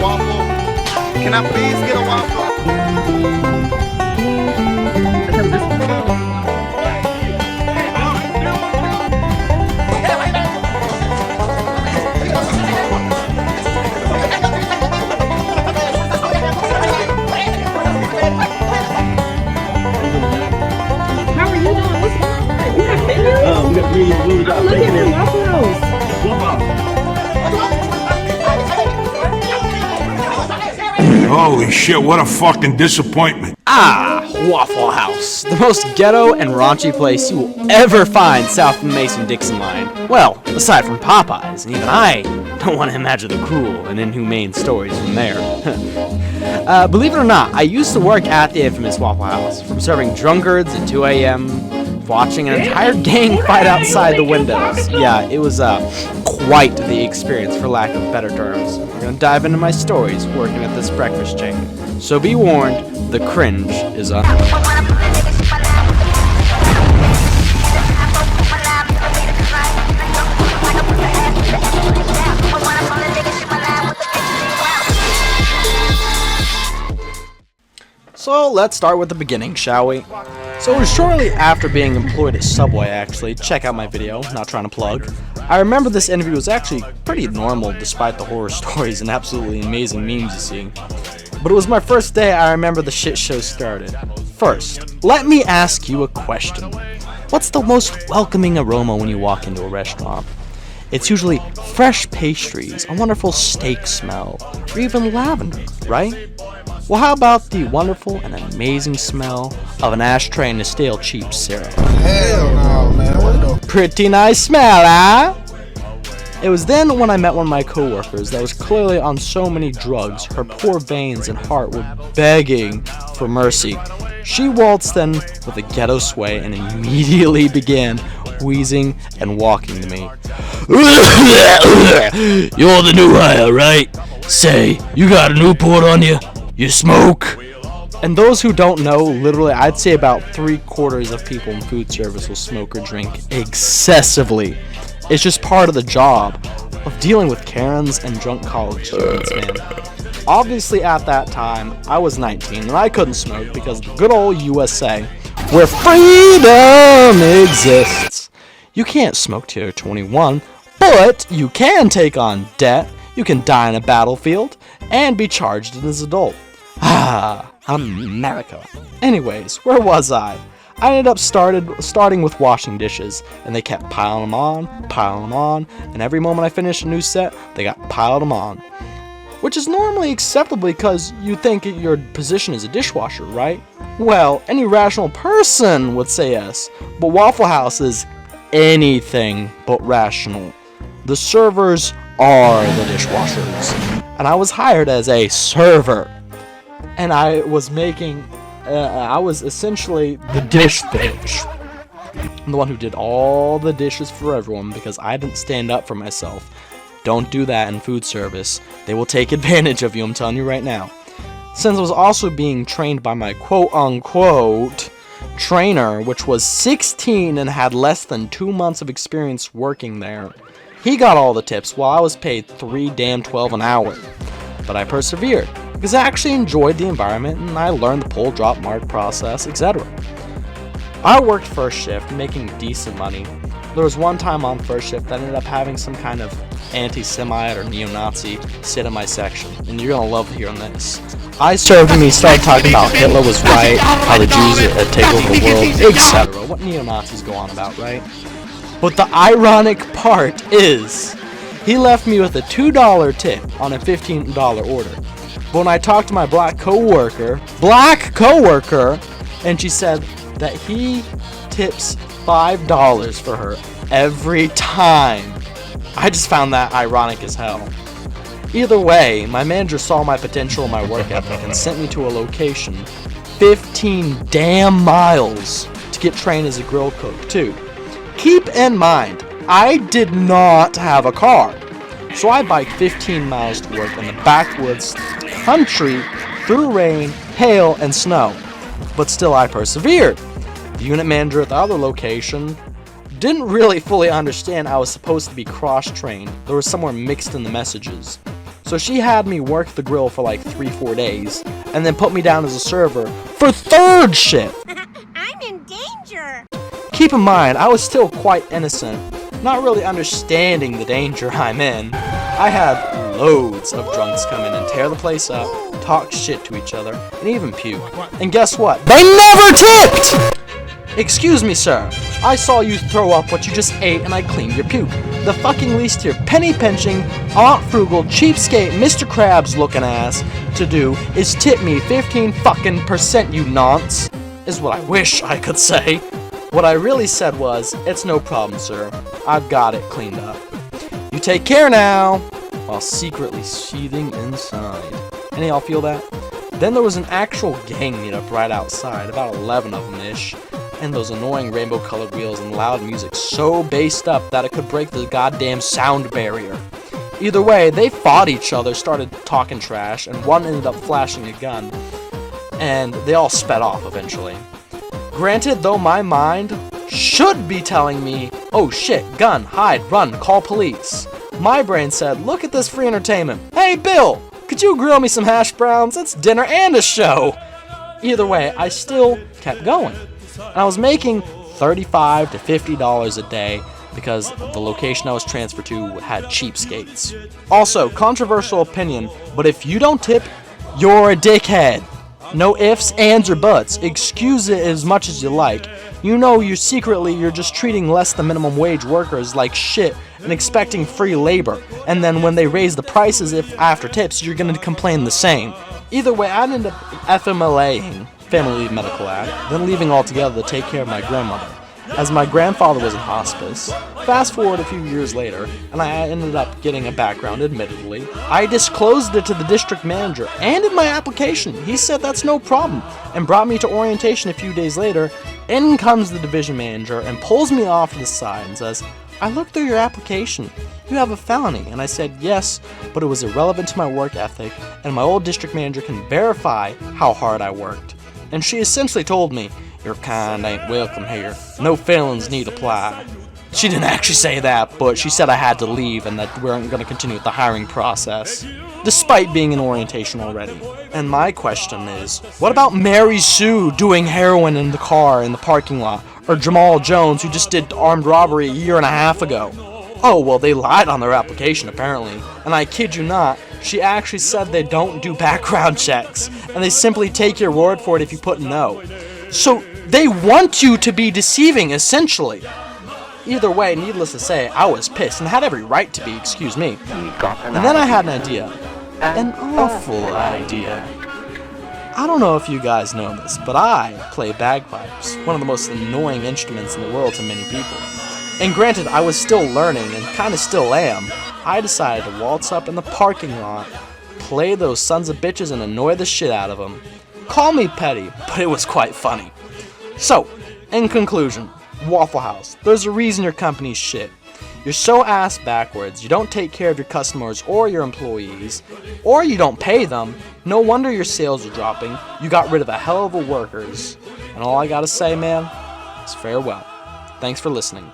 waffle? Can I please get a waffle? How are you doing? What's going on? You got fingers? We got Look at your Waffle House. Holy shit, what a fucking disappointment. Ah, Waffle House, the most ghetto and raunchy place you will ever find south of the Mason-Dixon line. Well, aside from Popeyes, and even I don't want to imagine the cruel and inhumane stories from there. Believe it or not, I used to work at the infamous Waffle House, from serving drunkards at 2 a.m., watching an entire gang fight outside the windows. Yeah, it was quite the experience, for lack of better terms. We're gonna dive into my stories working at this breakfast chain. So be warned, the cringe is on. So let's start with the beginning, shall we? So it was shortly after being employed at Subway, actually. Check out my video, not trying to plug. I remember this interview was actually pretty normal despite the horror stories and absolutely amazing memes you see. But it was my first day. I remember the shit show started. First, let me ask you a question. What's the most welcoming aroma when you walk into a restaurant? It's usually fresh pastries, a wonderful steak smell, or even lavender, right? Well, how about the wonderful and amazing smell of an ashtray and a stale cheap syrup? Hell no, man. What the? Pretty nice smell, huh? It was then when I met one of my coworkers that was clearly on so many drugs, her poor veins and heart were begging for mercy. She waltzed in with a ghetto sway and immediately began wheezing and walking to me. You're the new hire, right? Say, you got a Newport on you? You smoke? And those who don't know, literally, I'd say about 3/4 of people in food service will smoke or drink excessively. It's just part of the job of dealing with Karens and drunk college students, man. Obviously, at that time, I was 19 and I couldn't smoke because of the good old USA, where freedom exists. You can't smoke till you're 21, but you can take on debt, you can die in a battlefield, and be charged as an adult. Ah, America. Anyways, where was I? I ended up starting with washing dishes, and they kept piling them on, and every moment I finished a new set, they got piled them on. Which is normally acceptable because you think your position is a dishwasher, right? Well, any rational person would say yes, but Waffle House is anything but rational. The servers are the dishwashers, and I was hired as a server, and I was essentially the dish bitch. I'm the one who did all the dishes for everyone because I didn't stand up for myself. Don't do that in food service. They will take advantage of you, I'm telling you right now. Since I was also being trained by my quote-unquote trainer, which was 16 and had less than 2 months of experience working there, he got all the tips while I was paid $3.12 an hour. But I persevered because I actually enjoyed the environment and I learned the pull, drop, mark process, etc. I worked first shift, making decent money. There was one time on first shift that ended up having some kind of anti-Semite or neo-Nazi sit in my section, and you're gonna love hearing this. I served and he started talking about Hitler was right, how the Jews had taken over the world, etc. What neo-Nazis go on about, right? But the ironic part is, he left me with a $2 tip on a $15 order. But when I talked to my black coworker, and she said that he tips $5 for her every time. I just found that ironic as hell. Either way, my manager saw my potential in my work ethic and sent me to a location 15 damn miles to get trained as a grill cook too. Keep in mind, I did not have a car, so I biked 15 miles to work in the backwoods country through rain, hail, and snow. But still I persevered. The unit manager at the other location didn't really fully understand I was supposed to be cross-trained. There was somewhere mixed in the messages. So she had me work the grill for like 3-4 days, and then put me down as a server for third shift. I'm in danger. Keep in mind, I was still quite innocent, not really understanding the danger I'm in. I had loads of drunks come in and tear the place up, talk shit to each other, and even puke. And guess what? They never tipped! Excuse me, sir. I saw you throw up what you just ate and I cleaned your puke. The fucking least your penny-pinching, Aunt Frugal, cheapskate, Mr. Krabs looking ass to do is tip me 15% you nonce, is what I wish I could say. What I really said was, it's no problem, sir. I've got it cleaned up. You take care now, while secretly seething inside. Any of y'all feel that? Then there was an actual gang meetup right outside, about 11 of them-ish, and those annoying rainbow-colored wheels and loud music so bassed up that it could break the goddamn sound barrier. Either way, they fought each other, started talking trash, and one ended up flashing a gun, and they all sped off eventually. Granted, though my mind should be telling me, oh shit, gun, hide, run, call police, my brain said, look at this free entertainment. Hey Bill, could you grill me some hash browns? It's dinner and a show. Either way, I still kept going. And I was making $35 to $50 a day because the location I was transferred to had cheapskates. Also, controversial opinion, but if you don't tip, you're a dickhead. No ifs, ands, or buts. Excuse it as much as you like. You know you're just treating less than minimum wage workers like shit and expecting free labor. And then when they raise the prices after tips, you're gonna complain the same. Either way, I'd end up FMLAing, Family Leave Medical Act, then leaving altogether to take care of my grandmother, as my grandfather was in hospice. Fast forward a few years later, and I ended up getting a background, admittedly. I disclosed it to the district manager, and in my application, he said that's no problem, and brought me to orientation a few days later. In comes the division manager and pulls me off to the side and says, I looked through your application. You have a felony. And I said, yes, but it was irrelevant to my work ethic, and my old district manager can verify how hard I worked. And she essentially told me, your kind ain't welcome here. No felons need apply. She didn't actually say that, but she said I had to leave and that we weren't going to continue with the hiring process, despite being in orientation already. And my question is, what about Mary Sue doing heroin in the car in the parking lot? Or Jamal Jones, who just did armed robbery a year and a half ago? Oh, well, they lied on their application, apparently. And I kid you not, she actually said they don't do background checks, and they simply take your word for it if you put no. So, they want you to be deceiving, essentially. Either way, needless to say, I was pissed, and had every right to be, excuse me. And then I had an idea. An awful idea. I don't know if you guys know this, but I play bagpipes, one of the most annoying instruments in the world to many people. And granted, I was still learning, and kinda still am. I decided to waltz up in the parking lot, play those sons of bitches and annoy the shit out of them. Call me petty, but it was quite funny. So, in conclusion, Waffle House, there's a reason your company's shit. You're so ass backwards, you don't take care of your customers or your employees, or you don't pay them. No wonder your sales are dropping. You got rid of a hell of a workers. And all I gotta say, man, is farewell. Thanks for listening.